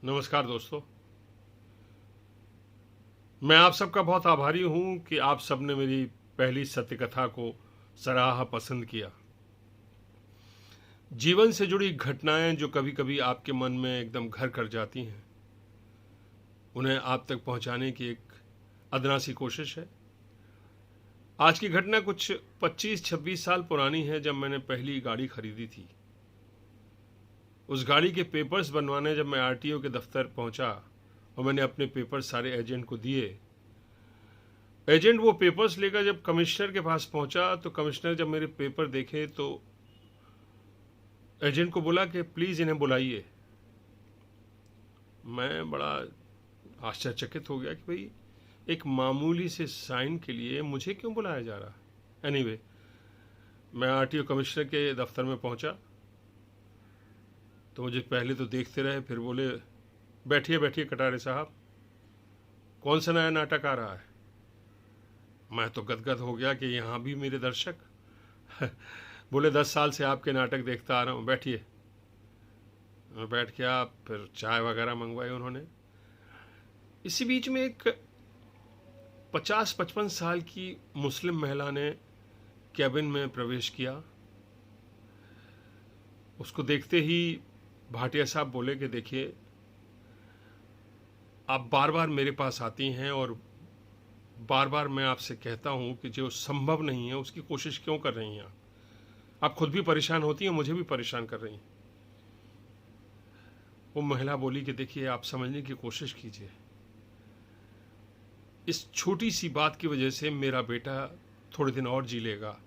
नमस्कार दोस्तों। मैं आप सबका बहुत आभारी हूं कि आप सबने मेरी पहली सत्य कथा को सराहा, पसंद किया। जीवन से जुड़ी घटनाएं जो कभी कभी आपके मन में एकदम घर कर जाती हैं, उन्हें आप तक पहुंचाने की एक अदना सी कोशिश है। आज की घटना कुछ 25-26 साल पुरानी है, जब मैंने पहली गाड़ी खरीदी थी। उस गाड़ी के पेपर्स बनवाने जब मैं आरटीओ के दफ्तर पहुंचा और मैंने अपने पेपर्स सारे एजेंट को दिए, एजेंट वो पेपर्स लेकर जब कमिश्नर के पास पहुंचा तो कमिश्नर जब मेरे पेपर देखे तो एजेंट को बोला कि प्लीज़ इन्हें बुलाइए। मैं बड़ा आश्चर्यचकित हो गया कि भाई एक मामूली से साइन के लिए मुझे क्यों बुलाया जा रहा है। एनीवे, मैं आरटीओ कमिश्नर के दफ्तर में पहुंचा तो मुझे पहले तो देखते रहे, फिर बोले बैठिए बैठिए कटारे साहब, कौन सा नया नाटक आ रहा है। मैं तो गदगद हो गया कि यहाँ भी मेरे दर्शक। बोले 10 साल से आपके नाटक देखता आ रहा हूँ, बैठिए। मैं बैठ गया, फिर चाय वगैरह मंगवाई उन्होंने। इसी बीच में एक 50-55 साल की मुस्लिम महिला ने कैबिन में प्रवेश किया। उसको देखते ही भाटिया साहब बोले कि देखिए, आप बार बार मेरे पास आती हैं और बार बार मैं आपसे कहता हूं कि जो संभव नहीं है उसकी कोशिश क्यों कर रही हैं आप खुद भी परेशान होती हैं, मुझे भी परेशान कर रही हैं। वो महिला बोली कि देखिए, आप समझने की कोशिश कीजिए, इस छोटी सी बात की वजह से मेरा बेटा थोड़े दिन और जी लेगा।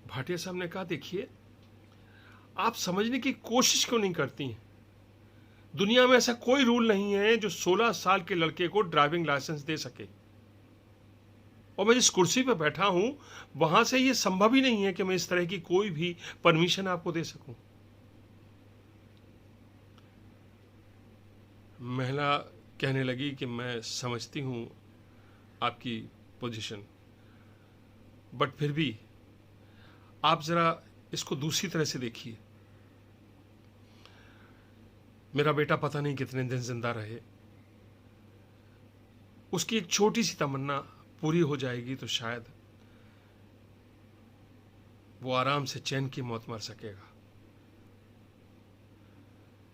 भाटिया साहब ने कहा, देखिए, आप समझने की कोशिश क्यों नहीं करती हैं। दुनिया में ऐसा कोई रूल नहीं है जो 16 साल के लड़के को ड्राइविंग लाइसेंस दे सके, और मैं जिस कुर्सी पर बैठा हूं वहां से यह संभव ही नहीं है कि मैं इस तरह की कोई भी परमिशन आपको दे सकूं। महिला कहने लगी कि मैं समझती हूं आपकी पोजीशन, बट फिर भी आप जरा इसको दूसरी तरह से देखिए। मेरा बेटा पता नहीं कितने दिन जिंदा रहे, उसकी एक छोटी सी तमन्ना पूरी हो जाएगी तो शायद वो आराम से चैन की मौत मर सकेगा।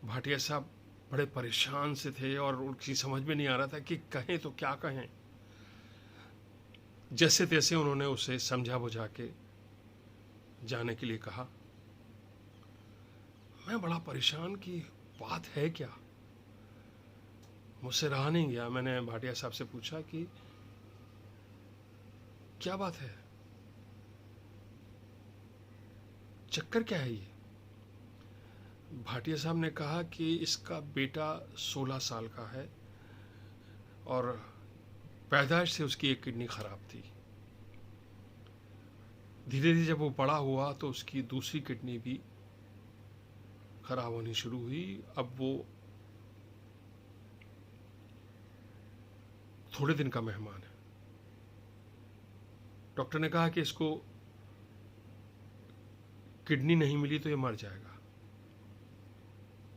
भाटिया साहब बड़े परेशान से थे और उनकी समझ में नहीं आ रहा था कि कहें तो क्या कहें। जैसे तैसे उन्होंने उसे समझा बुझा के जाने के लिए कहा। मैं बड़ा परेशान कि बात है क्या, मुझसे रहा नहीं गया। मैंने भाटिया साहब से पूछा कि क्या बात है, चक्कर क्या है ये। भाटिया साहब ने कहा कि इसका बेटा 16 साल का है और पैदाइश से उसकी एक किडनी खराब थी। धीरे धीरे जब वो बड़ा हुआ तो उसकी दूसरी किडनी भी खराब होनी शुरू हुई। अब वो थोड़े दिन का मेहमान है। डॉक्टर ने कहा कि इसको किडनी नहीं मिली तो ये मर जाएगा।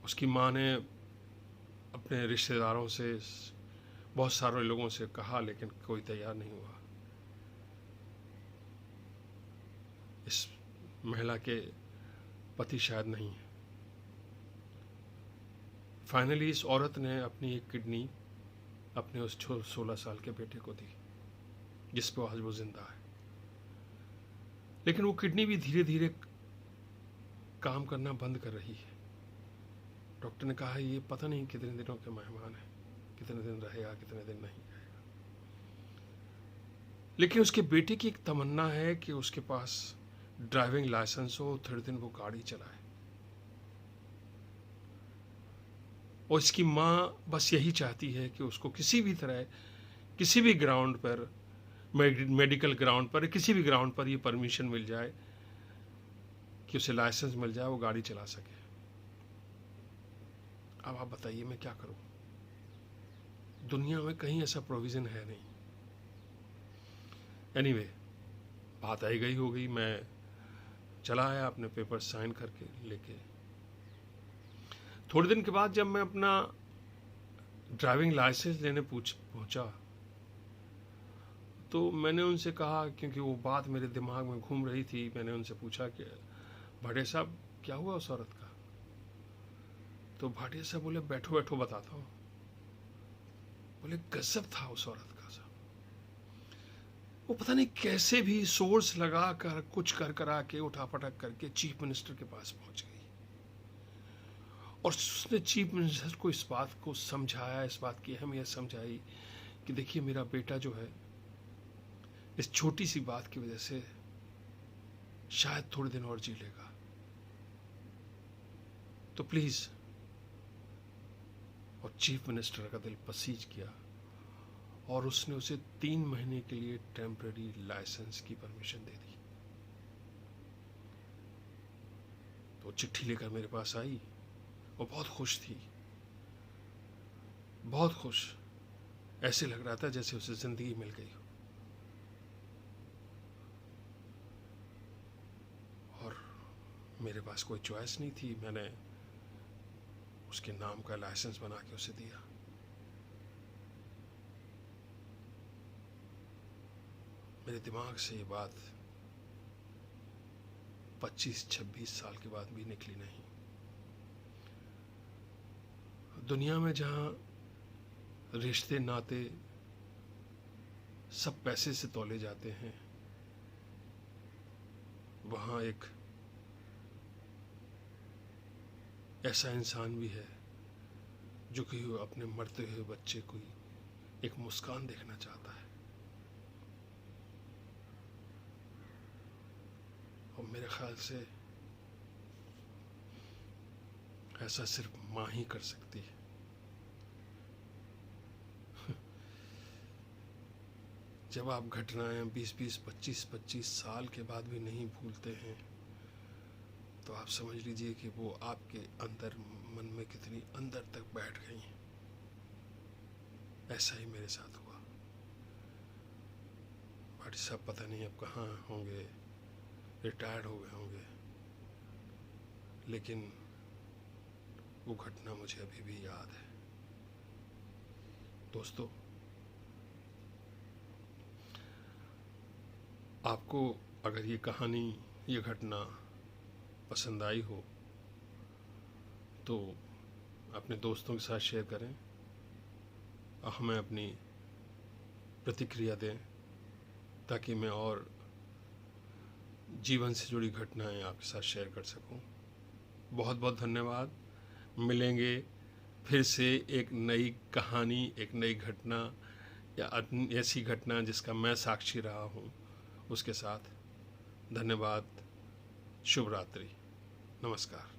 उसकी माँ ने अपने रिश्तेदारों से, बहुत सारे लोगों से कहा, लेकिन कोई तैयार नहीं हुआ। इस महिला के पति शायद नहीं है। फाइनली इस औरत ने अपनी एक किडनी अपने उस 16 साल के बेटे को दी, जिस पर आज वो जिंदा है। लेकिन वो किडनी भी धीरे धीरे काम करना बंद कर रही है। डॉक्टर ने कहा ये पता नहीं कितने दिनों के मेहमान है, कितने दिन रहेगा कितने दिन नहीं रहेगा। लेकिन उसके बेटे की एक तमन्ना है कि उसके पास ड्राइविंग लाइसेंस हो, थोड़े दिन वो गाड़ी चलाए। और इसकी माँ बस यही चाहती है कि उसको किसी भी तरह, किसी भी ग्राउंड पर, मेडिकल ग्राउंड पर, किसी भी ग्राउंड पर ये परमिशन मिल जाए कि उसे लाइसेंस मिल जाए, वो गाड़ी चला सके। अब आप बताइए मैं क्या करूं। दुनिया में कहीं ऐसा प्रोविजन है नहीं। एनीवे, बात आई गई हो गई। मैं चला आया अपने पेपर साइन करके लेके। थोड़े दिन के बाद जब मैं अपना ड्राइविंग लाइसेंस लेने पहुंचा, तो मैंने उनसे कहा, क्योंकि वो बात मेरे दिमाग में घूम रही थी, मैंने उनसे पूछा कि भाटिया साहब क्या हुआ उस औरत का? तो भाटिया साहब बोले बैठो बैठो बताता हूँ। बोले गजब था उस औरत का साहब, वो पता नहीं कैसे भी सोर्स लगा कर कुछ कर करा के उठा पटक करके चीफ मिनिस्टर के पास पहुंच गई, और उसने चीफ मिनिस्टर को इस बात को समझाया, इस बात की अहमियत समझाई कि देखिए मेरा बेटा जो है इस छोटी सी बात की वजह से शायद थोड़े दिन और जी लेगा, तो प्लीज। और चीफ मिनिस्टर का दिल पसीज गया और उसने उसे 3 महीने के लिए टेम्पररी लाइसेंस की परमिशन दे दी। तो चिट्ठी लेकर मेरे पास आई, वो बहुत खुश थी, बहुत खुश, ऐसे लग रहा था जैसे उसे जिंदगी मिल गई हो। और मेरे पास कोई चॉइस नहीं थी, मैंने उसके नाम का लाइसेंस बना के उसे दिया। मेरे दिमाग से ये बात 25-26 साल के बाद भी निकली नहीं। दुनिया में जहां रिश्ते नाते सब पैसे से तौले जाते हैं, वहां एक ऐसा इंसान भी है जो कि अपने मरते हुए बच्चे को एक मुस्कान देखना चाहता है, और मेरे ख्याल से ऐसा सिर्फ माँ ही कर सकती है। जब आप घटनाएं 20-20, 25-25 साल के बाद भी नहीं भूलते हैं, तो आप समझ लीजिए कि वो आपके अंदर, मन में कितनी अंदर तक बैठ गई हैं। ऐसा ही मेरे साथ हुआ। भाटी साहब पता नहीं अब कहाँ होंगे, रिटायर्ड हो गए होंगे, लेकिन वो घटना मुझे अभी भी याद है। दोस्तों, आपको अगर ये कहानी, ये घटना पसंद आई हो तो अपने दोस्तों के साथ शेयर करें और हमें अपनी प्रतिक्रिया दें, ताकि मैं और जीवन से जुड़ी घटनाएं आपके साथ शेयर कर सकूं। बहुत बहुत धन्यवाद। मिलेंगे फिर से एक नई कहानी, एक नई घटना या ऐसी घटना जिसका मैं साक्षी रहा हूं, उसके साथ। धन्यवाद। शुभ रात्रि। नमस्कार।